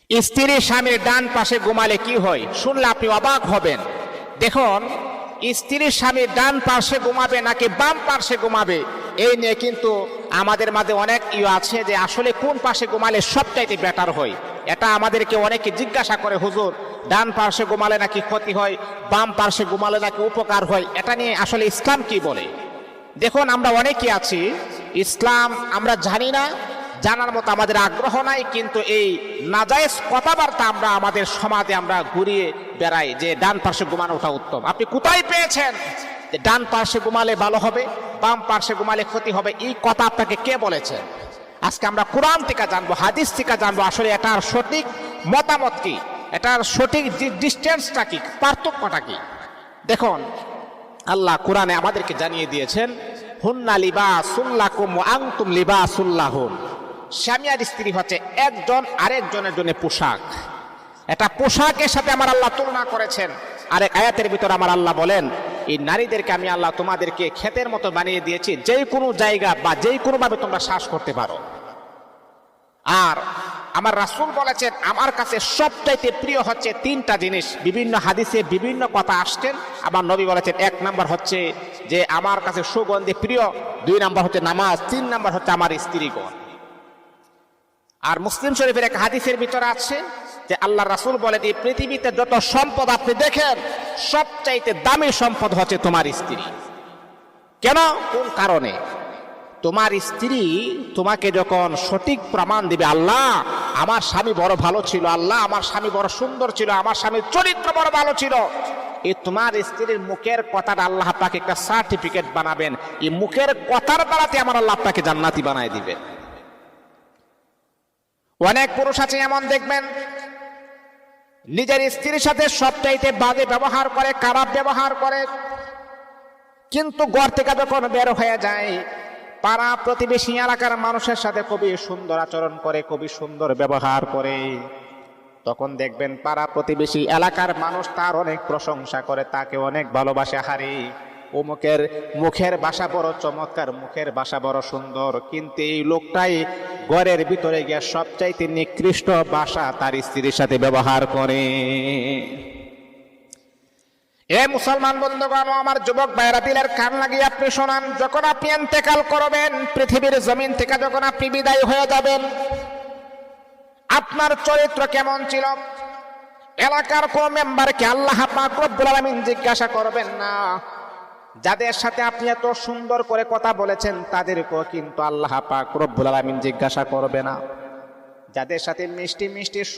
স্ত্রী স্বামীর ডান পাশে ঘুমালে কি হয় শুনলে আপনি অবাক হবেন। দেখুন, স্ত্রী স্বামীর ডান পাশে ঘুমাবে নাকি বাম পাশে ঘুমাবে, এই নিয়ে কিন্তু আমাদের মাঝে অনেক আছে যে আসলে কোন পাশে ঘুমালে সবচাইতে বেটার হয়। এটা আমাদেরকে অনেকে জিজ্ঞাসা করে, হুজুর ডান পাশে ঘুমালে নাকি ক্ষতি হয়, বাম পাশে ঘুমালে নাকি উপকার হয়, এটা নিয়ে আসলে ইসলাম কি বলে। দেখুন, আমরা অনেকে আছি ইসলাম আমরা জানি না, জানার মতো আমাদের আগ্রহ নাই, কিন্তু এই নাজায়েজ কথাবার্তা আমরা আমাদের সমাজে আমরা ঘুরিয়ে বেড়াই যে ডান পাশে ঘুমানোটা উত্তম। আপনি কোথায় পেয়েছেন যে ডান পাশে ঘুমালে ভালো হবে, বাম পাশে ঘুমালে ক্ষতি হবে? এই কথা আপনাকে কে বলেছেন? আজকে আমরা কোরআন থেকে জানবো, হাদিস থেকে জানবো আসলে এটার সঠিক মতামত কি, এটার সঠিক ডিস্টেন্সটা কি, পার্থক্যটা কি। দেখুন, আল্লাহ কোরআনে আমাদেরকে জানিয়ে দিয়েছেন, হুন্না লিবাসুল লাকুম ওয়া আনতুম লিবাসুল লাহুন। স্বামী আর স্ত্রী হচ্ছে একজন আরেকজনের জন্য পোশাক। এটা পোশাকের সাথে আমার আল্লাহ তুলনা করেছেন। আরেক আয়াতের ভিতর আমার আল্লাহ বলেন, এই নারীদেরকে আমি আল্লাহ তোমাদেরকে ক্ষেতের মতো বানিয়ে দিয়েছি, যে কোনো জায়গা বা যে কোনো ভাবে তোমরা শ্বাস করতে পারো। আর আমার রাসূল বলেছেন, আমার কাছে সবচাইতে প্রিয় হচ্ছে তিনটা জিনিস। বিভিন্ন হাদিসে বিভিন্ন কথা আসছেন। আমার নবী বলেছেন, এক নাম্বার হচ্ছে যে আমার কাছে সুগন্ধি প্রিয়, দুই নাম্বার হচ্ছে নামাজ, তিন নাম্বার হচ্ছে আমার স্ত্রীগণ। আর মুসলিম শরীফের এক হাদিসের ভিতরে আছে যে আল্লাহ রাসূল বলেন, এই পৃথিবীতে যত সম্পদ আপনি দেখেন সবচাইতে দামি সম্পদ হচ্ছে তোমার স্ত্রী। কেন? কোন কারণে? তোমার স্ত্রী তোমাকে যখন সঠিক প্রমাণ দিবে, আল্লাহ আমার স্বামী বড় ভালো ছিল, আল্লাহ আমার স্বামী বড় সুন্দর ছিল, আমার স্বামীর চরিত্র বড় ভালো ছিল, এই তোমার স্ত্রীর মুখের কথাটা আল্লাহ আপনাকে একটা সার্টিফিকেট বানাবেন। এই মুখের কথার দ্বারাতে আমার আল্লাহ আপনাকে জান্নাতি বানায় দিবেন। অনেক পুরুষ আছে এমন, দেখবেন নিজের স্ত্রীর সাথে সবচাইতে বাজে ব্যবহার করে, খারাপ ব্যবহার করে, কিন্তু ঘর থেকে যখন বের হয়ে যায় পাড়া প্রতিবেশী এলাকার মানুষের সাথে খুবই সুন্দর আচরণ করে, খুবই সুন্দর ব্যবহার করে, তখন দেখবেন পাড়া প্রতিবেশী এলাকার মানুষ তার অনেক প্রশংসা করে, তাকে অনেক ভালোবাসে। হারে অমুকের মুখের ভাষা বড় চমৎকার, মুখের ভাষা বড় সুন্দর, কিন্তু এই লোকটাই ঘরের ভিতরে গিয়ে সবচাইতে নিকৃষ্ট ভাষা তার স্ত্রীর সাথে ব্যবহার করে। এ মুসলমান বন্ধুগণ, আমার যুবক ভাইরা, দিলের কান লাগিয়ে আপনি শোনান, যখন আপনি ইন্তেকাল করবেন, পৃথিবীর জমিন থেকে যখন আপনি বিদায় হয়ে যাবেন, আপনার চরিত্র কেমন ছিল এলাকার কোন মেম্বারকে আল্লাহ পাক রব্বুল আলামিন জিজ্ঞাসা করবেন না। যাদের সাথে আপনি এত সুন্দর করে কথা বলেছেন তাদেরকেও কিন্তু আল্লাহ পাক রব্বুল আলামিন জিজ্ঞাসা করবে না। যাদের সাথে মিষ্টি মিষ্টি